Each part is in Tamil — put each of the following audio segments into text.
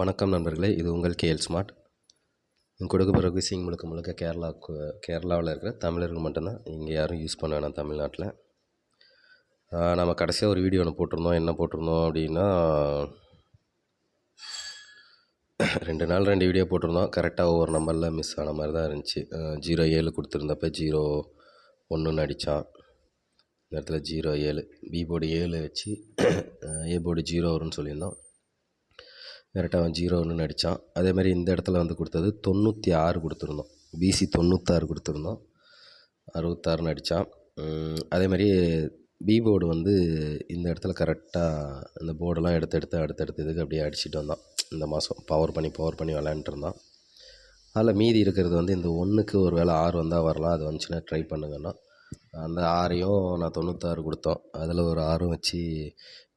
வணக்கம் நண்பர்களே, இது உங்கள் கேஎல் ஸ்மார்ட். கொடுக்கப்படுற விஷயம் முழுக்க முழுக்க கேரளாவில் இருக்கிற தமிழர்கள் மட்டும்தான். இங்கே யாரும் யூஸ் பண்ண வேணாம் தமிழ்நாட்டில். நம்ம கடைசியாக ஒரு வீடியோ ஒன்று போட்டிருந்தோம். என்ன போட்டிருந்தோம் அப்படின்னா 2 நாள் 2 வீடியோ போட்டிருந்தோம். கரெக்டாக ஒவ்வொரு நம்பரில் மிஸ் ஆன மாதிரி தான் இருந்துச்சு. 07 கொடுத்துருந்தப்ப 01ன்னு அடித்தான். இந்த இடத்துல 07 பி போர்டு 7 வச்சு ஏ போர்டு 0 வரும்னு சொல்லியிருந்தோம். கரெக்டாக அவன் 01ன்னு அடித்தான். அதேமாதிரி இந்த இடத்துல வந்து கொடுத்தது 96 கொடுத்துருந்தோம். பிசி 96 கொடுத்துருந்தோம். 66ன்னு அடித்தான். அதேமாதிரி பி போர்டு வந்து இந்த இடத்துல கரெக்டாக இந்த போர்டெல்லாம் அடுத்தடுத்து இதுக்கு அப்படியே அடிச்சுட்டு வந்தான். இந்த மாதம் பவர் பண்ணி விளையாண்டுருந்தான். அதில் மீதி இருக்கிறது வந்து இந்த 1க்கு ஒரு வேளை 6 வந்தால் வரலாம். அது வந்துச்சுன்னா ட்ரை பண்ணுங்கன்னா அந்த 6ஐயும் நான் 96 கொடுத்தோம். அதில் ஒரு 6ம் வச்சு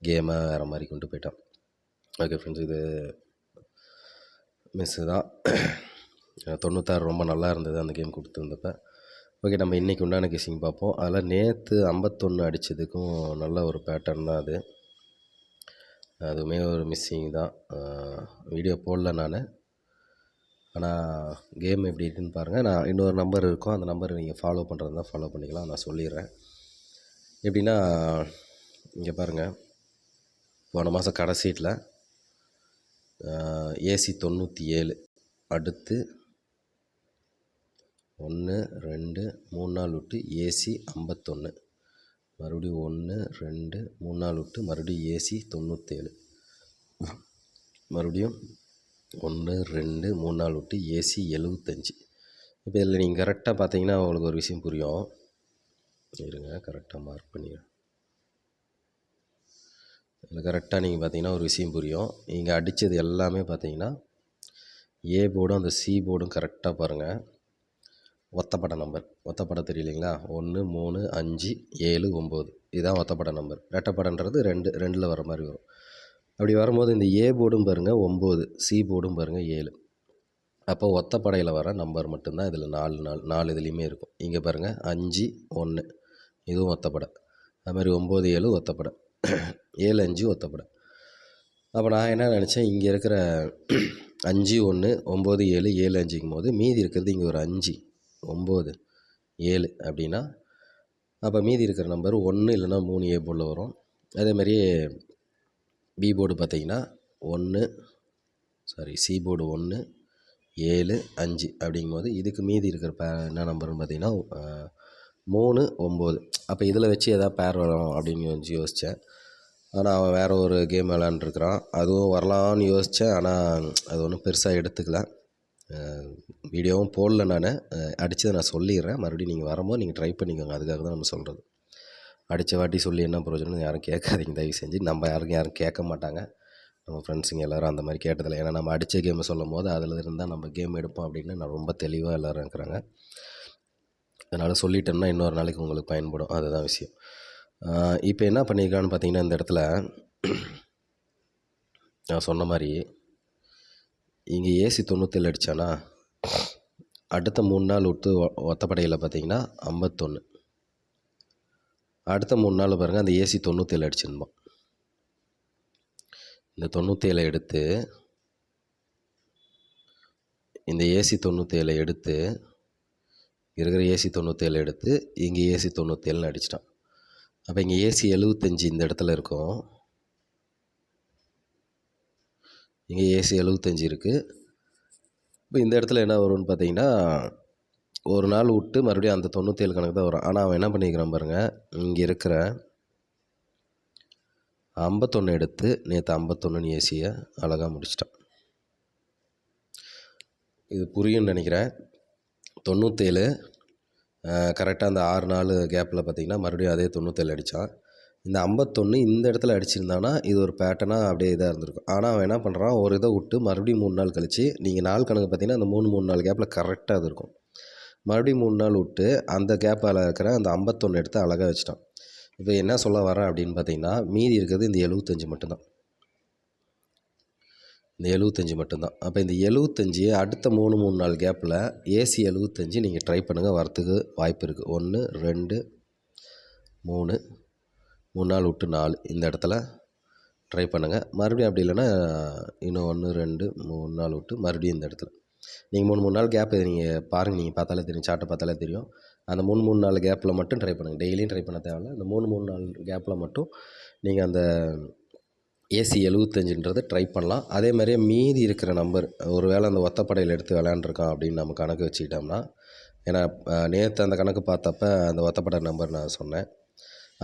கேமை வேறு மாதிரி கொண்டு போயிட்டான். ஓகே ஃப்ரெண்ட்ஸ், இது மிஸ்ஸு தான். 96 ரொம்ப நல்லா இருந்தது அந்த கேம் கொடுத்துருந்தப்ப. ஓகே, நம்ம இன்றைக்கி உண்டான கெஸ்ஸிங் பார்ப்போம். அதில் நேற்று 51 அடித்ததுக்கும் நல்ல ஒரு பேட்டர்ன் தான் அது. அதுவுமே ஒரு மிஸ்ஸிங் தான். வீடியோ போடல நான். ஆனால் கேம் எப்படி இருக்குதுன்னு பாருங்கள். நான் இன்னொரு நம்பர் இருக்கும், அந்த நம்பர் நீங்கள் ஃபாலோ பண்ணுறது தான் ஃபாலோ பண்ணிக்கலாம். நான் சொல்லிடுறேன். எப்படின்னா இங்கே பாருங்கள், போன மாதம் கடைசீட்டில் ஏசி 97 அடுத்து 1 2 3 நாள் விட்டு ஏசி 51, மறுபடியும் 1 2 3 நாள் விட்டு மறுபடியும் ஏசி 97, மறுபடியும் 1 2 3 நாள் விட்டு ஏசி 75. இப்போ இதில் நீங்கள் கரெக்டாக பார்த்தீங்கன்னா உங்களுக்கு ஒரு விஷயம் புரியும். இருங்க, கரெக்டாக மார்க் பண்ணிடுறேன். இதில் கரெக்டாக நீங்கள் பார்த்தீங்கன்னா ஒரு விஷயம் புரியும். இங்கே அடித்தது எல்லாமே பார்த்தீங்கன்னா ஏ போர்டும் அந்த சி போர்டும் கரெக்டாக பாருங்கள். ஒத்தப்பட நம்பர், ஒத்தப்பட தெரியலைங்களா? 1 3 5 7 9 இதுதான் ஒத்தப்பட நம்பர். ரெட்டப்படன்றது 2 வர மாதிரி வரும். அப்படி வரும்போது இந்த ஏ போர்டும் பாருங்கள் 9, சி போர்டும் பாருங்கள் 7. அப்போ ஒத்தப்படையில் வர நம்பர் மட்டும்தான் இதில் 4 இதுலேயுமே இருக்கும். இங்கே பாருங்கள் 5 1 இதுவும் ஒத்தப்படை. அதுமாதிரி 9 7 ஒத்தப்படை, 7 5 ஒத்தப்படை. அப்போ நான் என்ன நினச்சேன், இங்கே இருக்கிற 5 1 9 7 7 5ங்கும் போது மீதி இருக்கிறது இங்கே ஒரு 5 9 7 அப்படின்னா அப்போ மீதி இருக்கிற நம்பர் 1 இல்லைன்னா 3 ஏ போர்டில் வரும். அதேமாதிரி பி போர்டு பார்த்திங்கன்னா சி போர்டு 1 7 5 அப்படிங்கும்போது இதுக்கு மீதி இருக்கிற என்ன நம்பர்னு பார்த்திங்கன்னா 3 9. அப்போ இதில் வச்சு எதாவது பேர் வரும் அப்படின்னு யோசித்தேன். ஆனால் அவன் வேறு ஒரு கேம் விளாண்டுருக்குறான். அதுவும் வரலான்னு யோசித்தேன். ஆனால் அது ஒன்றும் பெருசாக எடுத்துக்கல. வீடியோவும் போடல. நான் அடித்ததை நான் சொல்லிடுறேன். மறுபடியும் நீங்கள் வரும்போது நீங்கள் ட்ரை பண்ணிக்கோங்க. அதுக்காக தான் நம்ம சொல்கிறது. அடித்த வாட்டி சொல்லி என்ன பிரயோஜனம் யாரும் கேட்காதீங்க தயவு செஞ்சு. நம்ம யாரும் கேட்க மாட்டாங்க. நம்ம ஃப்ரெண்ட்ஸுங்க எல்லோரும் அந்த மாதிரி கேட்டதில்லை. ஏன்னா நம்ம அடித்த கேமை சொல்லும் போது அதில் இருந்தால் நம்ம கேம் எடுப்போம் அப்படின்னு நான் ரொம்ப தெளிவாக எல்லோரும் இருக்கிறாங்க. அதனால் சொல்லிட்டோம்னா இன்னொரு நாளைக்கு உங்களுக்கு பயன்படும். அதுதான் விஷயம். இப்போ என்ன பண்ணியிருக்கான்னு பார்த்தீங்கன்னா, இந்த இடத்துல நான் சொன்ன மாதிரி இங்கே ஏசி 97 அடித்தானா, அடுத்த 3 நாள் விட்டு ஒத்தப்படையில் பார்த்தீங்கன்னா 51, அடுத்த 3 நாள் பாருங்கள் அந்த ஏசி 97 அடிச்சிருந்தோம். இந்த 97 எடுத்து இந்த ஏசி 97 எடுத்து இருக்கிற ஏசி 97 எடுத்து இங்கே ஏசி 97ன்னு அடிச்சிட்டான். அப்போ இங்கே ஏசி 75 இந்த இடத்துல இருக்கும். இங்கே ஏசி 75 இருக்குது. இப்போ இந்த இடத்துல என்ன வரும்னு பார்த்தீங்கன்னா, ஒரு நாள் விட்டு மறுபடியும் அந்த 97 கணக்கு தான் வரும். ஆனால் அவன் என்ன பண்ணிக்கிறான் பாருங்கள், இங்கே இருக்கிற 51 எடுத்து நேற்று 51ன்னு ஏசியை அழகாக முடிச்சிட்டான். இது புரியும்னு நினைக்கிறேன். 97 கரெக்டாக அந்த 6 நாள் கேப்பில் பார்த்திங்கன்னா மறுபடியும் அதே 97 அடித்தான். இந்த 51 இந்த இடத்துல அடிச்சிருந்தானா இது ஒரு பேட்டர்னாக அப்படியே இதாக இருந்திருக்கும். ஆனால் அவன் என்ன பண்ணுறான், ஒரு இதை விட்டு மறுபடியும் 3 நாள் கழித்து நீங்கள் நாள் கணக்கு பார்த்திங்கன்னா அந்த 3 நாள் கேப்பில் கரெக்டாக அது இருக்கும். மறுபடியும் 3 நாள் விட்டு அந்த கேப்பில் இருக்கிற அந்த 51 எடுத்து அழகாக வச்சுட்டான். இப்போ என்ன சொல்ல வரேன் அப்படின்னு பார்த்தீங்கன்னா, மீதி இருக்கிறது இந்த 75 மட்டும்தான். இந்த 75 மட்டும்தான். அப்போ இந்த 75 அடுத்த 3 நாள் கேப்பில் ஏசி 75 நீங்கள் ட்ரை பண்ணுங்கள், வரத்துக்கு வாய்ப்பு இருக்குது. 1 2 3 நாள் விட்டு 4 இந்த இடத்துல ட்ரை பண்ணுங்கள். மறுபடியும் அப்படி இல்லைன்னா இன்னும் 1, 2, 3 நாள் விட்டு மறுபடியும் இந்த இடத்துல நீங்கள் 3 நாள் கேப் நீங்கள் பாருங்கள். நீங்கள் பார்த்தாலே தெரியும், சார்ட்டை பார்த்தாலே தெரியும். அந்த 3 நாள் கேப்பில் மட்டும் ட்ரை பண்ணுங்கள். டெய்லியும் ட்ரை பண்ண தேவையில்ல. அந்த 3 நாள் கேப்பில் மட்டும் நீங்கள் அந்த ஏசி 75ன்றதை ட்ரை பண்ணலாம். அதே மாதிரியே மீதி இருக்கிற நம்பர் ஒரு வேளை அந்த ஒத்தப்படையில் எடுத்து விளையாண்டுருக்கான் அப்படின்னு நம்ம கணக்கு வச்சுக்கிட்டோம்னா, ஏன்னா நேற்று அந்த கணக்கு பார்த்தப்ப அந்த ஒத்தப்படை நம்பர் நான் சொன்னேன்.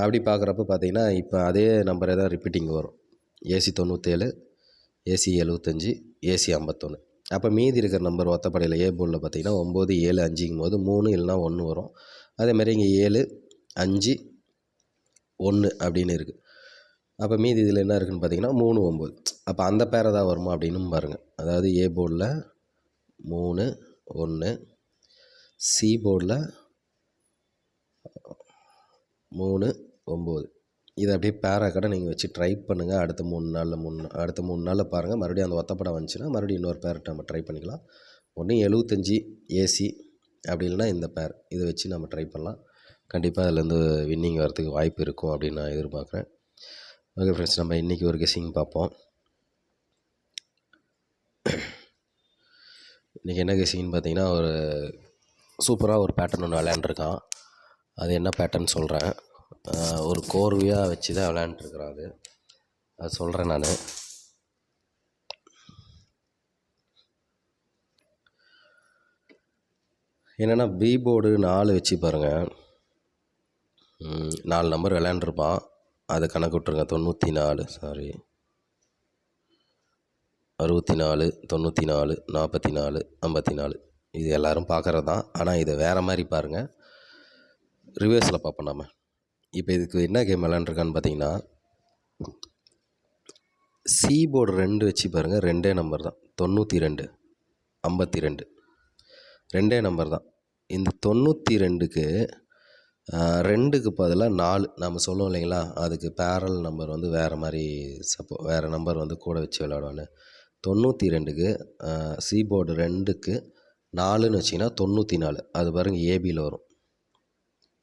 அப்படி பார்க்குறப்ப பார்த்தீங்கன்னா இப்போ அதே நம்பரே தான் ரிப்பீட்டிங் வரும். AC 97, AC 75, AC 51. அப்போ மீதி இருக்கிற நம்பர் ஒத்தப்படையில் ஏ போர்டில் பார்த்தீங்கன்னா 9, 7, 5ங்கும் போது 3 இல்லைனா 1 வரும். அதேமாதிரி இங்கே 7, 5, 1 அப்படின்னு இருக்குது. அப்போ மீதி இதில் என்ன இருக்குதுன்னு பார்த்தீங்கன்னா 3, 9. அப்போ அந்த பேரை தான் வருமா அப்படின்னு பாருங்கள். அதாவது ஏ போர்டில் 3, 1, சி போர்டில் 3, 9. இதை அப்படியே பேரா கடை நீங்கள் வச்சு ட்ரை பண்ணுங்கள். அடுத்த 3 நாளில் பாருங்கள். மறுபடியும் அந்த ஒத்தப்படம் வந்துச்சுன்னா மறுபடியும் இன்னொரு பேர்கிட்ட நம்ம ட்ரை பண்ணிக்கலாம். ஒன்று 75 ஏசி, அப்படி இல்லைன்னா இந்த பேர் இதை வச்சு நம்ம ட்ரை பண்ணலாம். கண்டிப்பாக அதுலேருந்து வின்னிங் வரதுக்கு வாய்ப்பு இருக்கும் அப்படின்னு நான் எதிர்பார்க்குறேன். ஓகே ஃப்ரெண்ட்ஸ், நம்ம இன்றைக்கி ஒரு கெஸ்ஸிங் பார்ப்போம். இன்றைக்கி என்ன கெஸ்ஸிங்னு பார்த்தீங்கன்னா, ஒரு சூப்பராக ஒரு பேட்டர்ன் ஒன்று விளையாண்டுருக்கான். அது என்ன பேட்டர்ன் சொல்கிறேன். ஒரு கோர்வையாக வச்சு தான் விளையாண்டுருக்குறான். அது சொல்கிறேன் நான். என்னென்னா பி போர்டு 4 வச்சு பாருங்கள். 4 நம்பர் விளையாண்டுருப்பான். அதை கணக்கு விட்ருங்க. 94, 64, 94, 44, 54. இது எல்லோரும் பார்க்குறது தான். ஆனால் இதை வேறு மாதிரி பாருங்கள். ரிவர்ஸில் பார்ப்போம் நம்ம. இப்போ இதுக்கு என்ன கேம் விளையாண்டுருக்கான்னு பார்த்தீங்கன்னா, சி போர்டு 2 வச்சு பாருங்கள். 2 நம்பர் தான். 92, 52 2 நம்பர் தான். இந்த 92க்கு 2க்கு பதிலாக 4 நம்ம சொல்லுவோம் இல்லைங்களா, அதுக்கு பேரல் நம்பர் வந்து வேறு மாதிரி வேறு நம்பர் வந்து கூட வச்சு விளையாடுவான்னு. 92க்கு சி போர்டு 2க்கு 4ன்னு வச்சிங்கன்னா 94. அது பாருங்கள் ஏபியில் வரும்.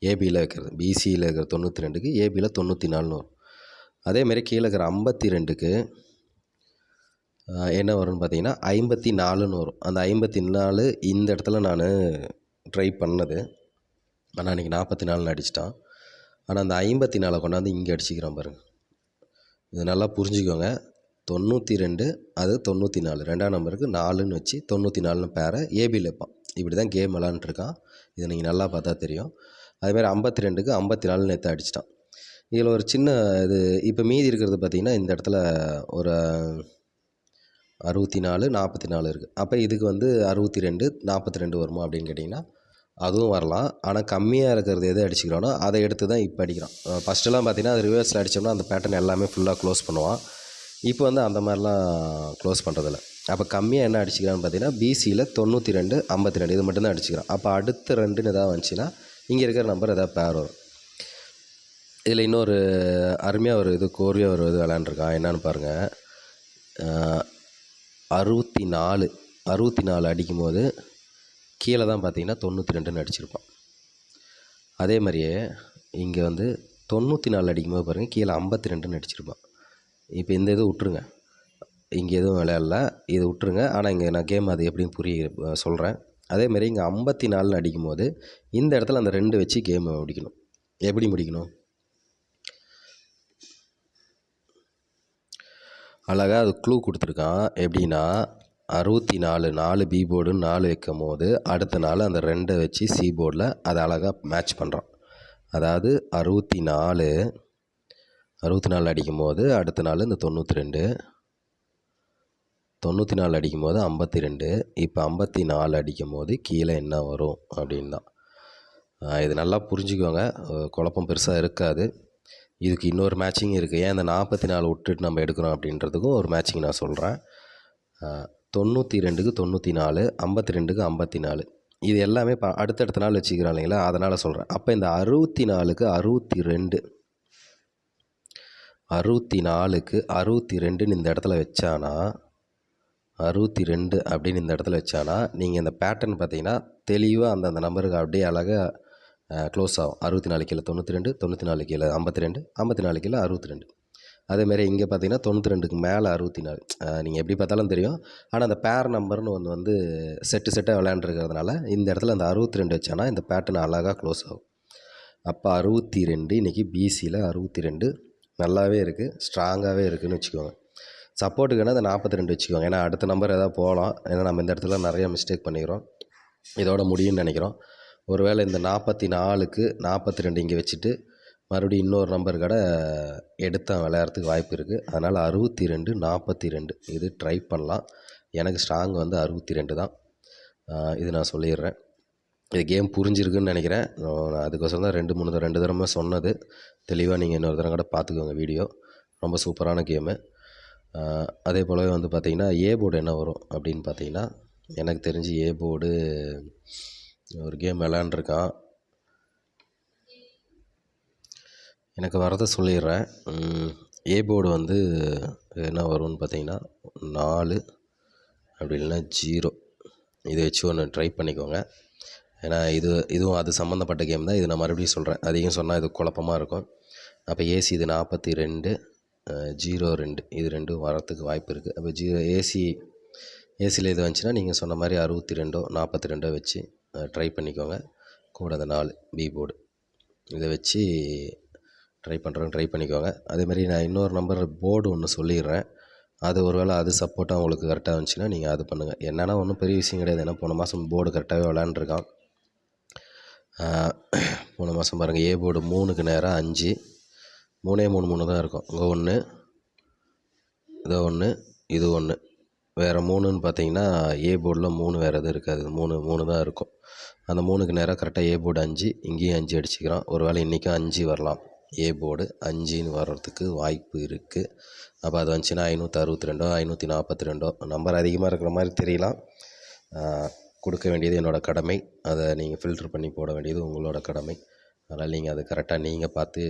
ஏபியில் வைக்கிறது பிசியில் இருக்கிற 92க்கு ஏபியில் 94ன்னு வரும். அதேமாரி கீழே இருக்கிற 52க்கு என்ன வரும்னு பார்த்தீங்கன்னா 54ன்னு வரும். அந்த 54 இந்த இடத்துல நான் ட்ரை பண்ணது. ஆனால் இன்றைக்கி 44ன்னு அடிச்சிட்டான். ஆனால் அந்த 54 கொண்டாந்து இங்கே அடிச்சிக்கிறான் பாருங்கள். இது நல்லா புரிஞ்சுக்கோங்க. 92 அது 94. 2ஆம் நம்பருக்கு 4ன்னு வச்சு 94ன்னு பேரை ஏபியில் வைப்பான். இப்படி தான் கேம் விளாண்டுருக்கான். இதை நீங்கள் நல்லா பார்த்தா தெரியும். அதுமாதிரி 52க்கு 54 நேற்று அடிச்சிட்டான். இதில் ஒரு சின்ன இது இப்போ மீதி இருக்கிறது பார்த்திங்கன்னா, இந்த இடத்துல ஒரு 64, 44 இருக்குது. அப்போ இதுக்கு வந்து 62, 42 வருமா அப்படின்னு கேட்டிங்கன்னா அதுவும் வரலாம். ஆனால் கம்மியாக இருக்கிறது எதை அடிச்சுக்கிறானோ அதை எடுத்து தான் இப்போ அடிக்கிறான். ஃபஸ்ட்டெல்லாம் பார்த்திங்கன்னா அது ரிவர்ஸில் அடித்தோம்னா அந்த பேட்டர்ன் எல்லாமே ஃபுல்லாக க்ளோஸ் பண்ணுவான். இப்போ வந்து அந்த மாதிரிலாம் க்ளோஸ் பண்ணுறதில்ல. அப்போ கம்மியாக என்ன அடிச்சுக்கிறான்னு பார்த்தீங்கன்னா பிசியில் 92, 52 இது மட்டும்தான் அடிச்சுக்கிறான். அப்போ அடுத்த 2ன்னு எதாவது வந்துச்சுன்னா இங்கே இருக்கிற நம்பர் எதாவது பேர் வரும். இதில் இன்னொரு அருமையாக ஒரு இது கோர்வையாக ஒரு இது விளையாண்டுருக்கான். என்னென்னு பாருங்கள். 64 அடிக்கும்போது கீழே தான் பார்த்தீங்கன்னா 92ன்னு அடிச்சிருப்பான். அதே மாதிரியே இங்கே வந்து 94 அடிக்கும்போது பாருங்கள் கீழே 52ன்னு அடிச்சிருப்பான். இப்போ இந்த இது விட்ருங்க, இங்கே எதுவும் விளையாடல, இது விட்ருங்க. ஆனால் இங்கே நான் கேம் அது எப்படின்னு சொல்கிறேன். அதேமாரி இங்கே 54ன்னு அடிக்கும்போது இந்த இடத்துல அந்த 2 வச்சு கேமை முடிக்கணும். எப்படி முடிக்கணும்? அழகாக அது க்ளூ கொடுத்துருக்கான். எப்படின்னா 64 4 பி போர்டுன்னு 4 வைக்கும் போது அடுத்த நாள் அந்த 2 வச்சு சி போர்டில் அதை அழகாக மேட்ச் பண்ணுறான். அதாவது 64 அடிக்கும் போது அடுத்த நாள் இந்த 94 அடிக்கும் போது 52. இப்போ 54 அடிக்கும் போது கீழே என்ன வரும் அப்படின்னு தான். இது நல்லா புரிஞ்சுக்கோங்க. குழப்பம் பெருசாக இருக்காது. இதுக்கு இன்னொரு மேட்சிங் இருக்குது. ஏன் இந்த 44 விட்டுட்டு நம்ம எடுக்கிறோம் அப்படின்றதுக்கும் ஒரு மேட்சிங் நான் சொல்கிறேன். 92க்கு 94, 52க்கு 54. இது எல்லாமே அடுத்தடுத்த நாள் வச்சுக்கிறோம் இல்லைங்களா, அதனால் சொல்கிறேன். அப்போ இந்த 64க்கு 62, 64க்கு 62ன்னு இந்த இடத்துல வச்சானா, 62 அப்படின்னு இந்த இடத்துல வச்சானா நீங்கள் இந்த பேட்டர்ன் பார்த்தீங்கன்னா தெளிவாக அந்த நம்பருக்கு அப்படியே அழகாக க்ளோஸ் ஆகும். 64 கீழே 92, 94 கீழே 52, 54 கீழே 62. அதேமாரி இங்கே பார்த்தீங்கன்னா 92க்கு மேலே 64. நீங்கள் எப்படி பார்த்தாலும் தெரியும். ஆனால் அந்த பேர் நம்பர்னு ஒன்று வந்து செட்டாக விளையாண்டுருக்கிறதுனால இந்த இடத்துல அந்த 62 வச்சானா இந்த பேட்டர்ன் அழகாக க்ளோஸ் ஆகும். அப்போ 62 இன்றைக்கி பிசியில் 62 நல்லாவே இருக்குது, ஸ்ட்ராங்காகவே இருக்குதுன்னு வச்சுக்கோங்க. சப்போர்ட்டுக்கு வேணால் அந்த 42 வச்சுக்கோங்க. ஏன்னா அடுத்த நம்பர் எதாவது போகலாம். ஏன்னா நம்ம இந்த இடத்துல நிறைய மிஸ்டேக் பண்ணிக்கிறோம். இதோட முடியும்னு நினைக்கிறோம். ஒருவேளை இந்த 44க்கு 42 இங்கே வச்சுட்டு மறுபடியும் இன்னொரு நம்பர் கடை எடுத்து விளையாடுறதுக்கு வாய்ப்பு இருக்குது. அதனால் 62 42 இது ட்ரை பண்ணலாம். எனக்கு ஸ்ட்ராங் வந்து 62 தான். இது நான் சொல்லிடுறேன். இது கேம் புரிஞ்சிருக்குன்னு நினைக்கிறேன். நான் அதுக்கோசரம் தான் 2 தடவை சொன்னது. தெளிவாக நீங்கள் இன்னொரு தடவை கூட பார்த்துக்கோங்க வீடியோ. ரொம்ப சூப்பரான கேமு. அதே போலவே வந்து பார்த்திங்கன்னா ஏ போர்டு என்ன வரும் அப்படின்னு பார்த்தீங்கன்னா, எனக்கு தெரிஞ்சு ஏ போர்டு ஒரு கேம் விளாண்டுருக்கான். எனக்கு வரதை சொல்லிடுறேன். ஏ போர்டு வந்து என்ன வரும்னு பார்த்தீங்கன்னா 4 அப்படி இல்லைன்னா 0 இதை வச்சு ஒன்று ட்ரை பண்ணிக்கோங்க. ஏன்னா இதுவும் அது சம்மந்தப்பட்ட கேம் தான். இது நான் மறுபடியும் சொல்கிறேன். அதிகம் சொன்னால் இது குழப்பமாக இருக்கும். அப்போ ஏசி இது 42 02 இது 2 வரத்துக்கு வாய்ப்பு இருக்குது. அப்போ ஏசியில் இது வந்துச்சுன்னா நீங்கள் சொன்ன மாதிரி 62 42 வச்சு ட்ரை பண்ணிக்கோங்க. கூட அந்த 4 பி போர்டு இதை வச்சு ட்ரை பண்ணிக்கோங்க. அதேமாதிரி நான் இன்னொரு நம்பர் போர்டு ஒன்று சொல்லிடுறேன். அது ஒரு வேளை அது சப்போர்ட்டாக உங்களுக்கு கரெக்டாக இருந்துச்சுன்னா நீங்கள் அது பண்ணுங்கள். என்னென்னா ஒன்றும் பெரிய விஷயம் கிடையாது. ஏன்னா போன மாதம் போர்டு கரெக்டாகவே விளாண்டுருக்கான். போன மாதம் பாருங்கள் ஏ போர்டு 3க்கு நேராக 5 3 தான் இருக்கும். இங்கே 1 இதோ 1 இது 1 வேறு 3ன்னு பார்த்தீங்கன்னா ஏ போர்டில் 3 வேறு எதுவும் இருக்காது. 3 தான் இருக்கும். அந்த 3க்கு நேராக கரெக்டாக ஏ போர்டு 5 இங்கேயும் 5 அடிச்சுக்கிறான். ஒரு வேளை இன்றைக்கும் 5 வரலாம். ஏ போர்டு 5ன்னு வர்றதுக்கு வாய்ப்பு இருக்குது. அப்போ அது வந்துச்சுன்னா 562 542 நம்பர் அதிகமாக இருக்கிற மாதிரி தெரியலாம். கொடுக்க வேண்டியது என்னோடய கடமை. அதை நீங்கள் ஃபில்ட்ரு பண்ணி போட வேண்டியது உங்களோட கடமை. அதனால் நீங்கள் அதை கரெக்டாக நீங்கள் பார்த்து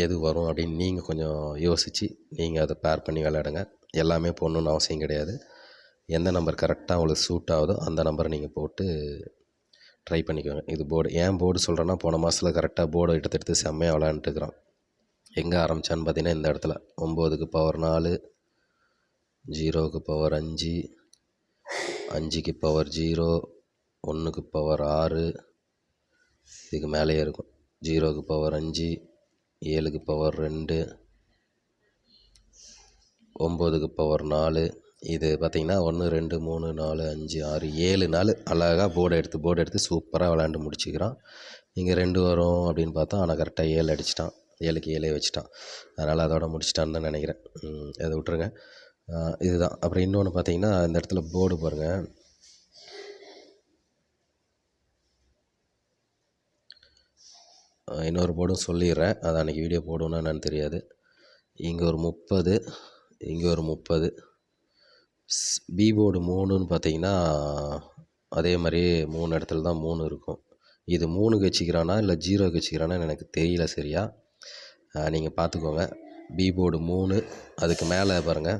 எது வரும் அப்படின்னு நீங்கள் கொஞ்சம் யோசித்து நீங்கள் அதை பேர் பண்ணி விளையாடுங்க. எல்லாமே போடணுன்னு அவசியம் கிடையாது. எந்த நம்பர் கரெக்டாக உங்களுக்கு சூட் ஆகுதோ அந்த நம்பரை நீங்கள் போட்டு ட்ரை பண்ணிக்கோங்க. இது போர்டு ஏன் போர்டு சொல்கிறேன்னா, போன மாதத்தில் கரெக்டாக போர்டை எடுத்து செம்மையாக விளையாண்டுருக்குறான். எங்கே ஆரம்பித்தான்னு பார்த்தீங்கன்னா இந்த இடத்துல 9க்கு பவர் 4 0க்கு பவர் 5 5க்கு பவர் 0 1க்கு பவர் 6 இதுக்கு மேலேயே இருக்கும். 0க்கு பவர் 5 7க்கு பவர் 2 9க்கு பவர் 4 இது பார்த்திங்கன்னா 1 2 3 4 5 6 7 நாள் அழகாக போர்டு எடுத்து சூப்பராக விளாண்டு முடிச்சுக்கிறான். இங்கே 2 வரும் அப்படின்னு பார்த்தா ஆனால் கரெக்டாக 7 அடிச்சிட்டான். 7க்கு 7 வச்சுட்டான். அதனால் அதோட முடிச்சிட்டான்னு தான் நினைக்கிறேன். அதை விட்டுருங்க. இதுதான். அப்புறம் இன்னொன்று பார்த்தீங்கன்னா இந்த இடத்துல போர்டு பாருங்கள். இன்னொரு போர்டும் சொல்லிடுறேன். அது அன்றைக்கி வீடியோ போடுவோன்னா என்னன்னு தெரியாது. இங்கே ஒரு 30 இங்கே ஒரு 30 பி போர்டு 3ன்னு பார்த்தீங்கன்னா அதே மாதிரி 3 இடத்துல தான் 3 இருக்கும். இது 3க்கு வச்சுக்கிறானா இல்லை 0க்கு வச்சுக்கிறானான்னு எனக்கு தெரியல சரியா. நீங்கள் பார்த்துக்கோங்க. பி போர்டு 3 அதுக்கு மேலே பாருங்கள்,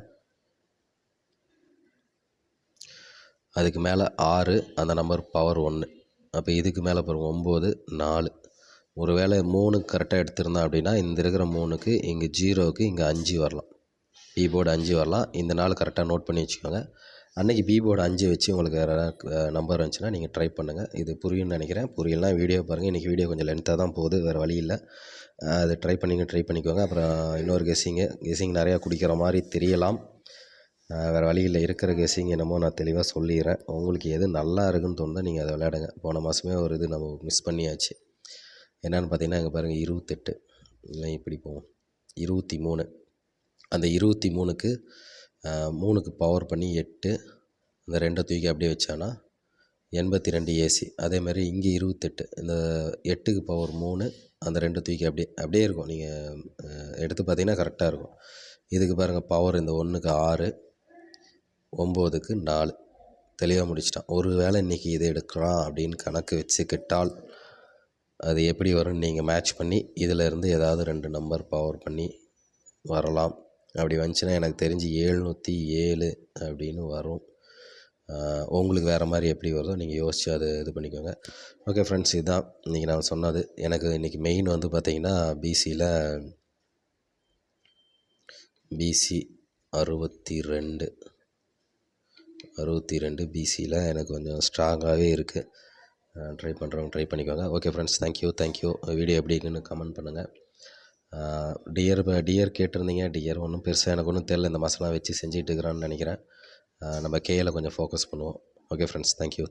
அதுக்கு மேலே 6 அந்த நம்பர் பவர் 1. அப்போ இதுக்கு மேலே பாருங்கள் 9 4 ஒரு வேளை 3க்கு கரெக்டாக எடுத்திருந்தான் அப்படின்னா இந்த இருக்கிற 3க்கு இங்கே 0க்கு இங்கே 5 வரலாம். பி போர்டு 5 வரலாம். இந்த நாள் கரெக்டாக நோட் பண்ணி வச்சுக்கோங்க. அன்றைக்கி பி போர்டு 5 வச்சு உங்களுக்கு வேறு நம்பர் வந்துச்சுன்னா நீங்கள் ட்ரை பண்ணுங்கள். இது புரியும்னு நினைக்கிறேன். புரியலாம் வீடியோ பாருங்கள். இன்றைக்கி வீடியோ கொஞ்சம் லென்த்தாக தான் போகுது, வேறு வழி இல்லை. அது ட்ரை பண்ணிக்கோங்க. அப்புறம் இன்னொரு கெஸ்ஸிங் நிறையா குடிக்கிற மாதிரி தெரியலாம். வேறு வழி இல்லை. இருக்கிற கெஸ்ஸிங் என்னமோ நான் தெளிவாக சொல்லிடுறேன். உங்களுக்கு எது நல்லா இருக்குன்னு தோணுதோ நீங்கள் அதை விளையாடுங்க. போன மாதமே ஒரு இது நம்ம மிஸ் பண்ணியாச்சு. என்னென்னு பார்த்தீங்கன்னா இங்கே பாருங்கள் 28 இல்லை இப்படி போவோம் 23 அந்த 23க்கு 3க்கு பவர் பண்ணி 8 இந்த 2 தூக்கி அப்படியே வச்சானா 82 ஏசி. அதேமாதிரி இங்கே 28 இந்த 8க்கு பவர் 3 அந்த 2 தூக்கி அப்படியே இருக்கும். நீங்கள் எடுத்து பார்த்தீங்கன்னா கரெக்டாக இருக்கும். இதுக்கு பாருங்கள் பவர் இந்த 1க்கு 6 9க்கு 4 தெளிவாக முடிச்சிட்டான். ஒரு வேளை இன்றைக்கி இதை எடுக்கிறான் அப்படின்னு கணக்கு வச்சுக்கிட்டால் அது எப்படி வரும்னு நீங்கள் மேட்ச் பண்ணி இதிலேருந்து ஏதாவது 2 நம்பர் பவர் பண்ணி வரலாம். அப்படி வந்துச்சுன்னா எனக்கு தெரிஞ்சு 707 அப்படின்னு வரும். உங்களுக்கு வேறு மாதிரி எப்படி வருதோ நீங்கள் யோசித்து அதை இது பண்ணிக்கோங்க. ஓகே ஃப்ரெண்ட்ஸ், இதுதான் இன்றைக்கி நான் சொன்னது. எனக்கு இன்றைக்கி மெயின் வந்து பார்த்திங்கன்னா பிசியில் பிசி 62 பிசியில் எனக்கு கொஞ்சம் ஸ்ட்ராங்காகவே இருக்குது. ட்ரை பண்ணுறவங்க ட்ரை பண்ணிக்கோங்க. Okay friends, thank you. வீடியோ எப்படி இருக்குன்னு கமெண்ட் பண்ணுங்கள். டியர் கேட்டிருந்தீங்க. டியர் ஒன்றும் பெருசாக எனக்கு ஒன்றும் தெரில, இந்த மாதம்லாம் வச்சு செஞ்சுட்டு இருக்கிறான்னு நினைக்கிறேன். நம்ம கேயில் கொஞ்சம் ஃபோக்கஸ் பண்ணுவோம். Okay friends, thank you.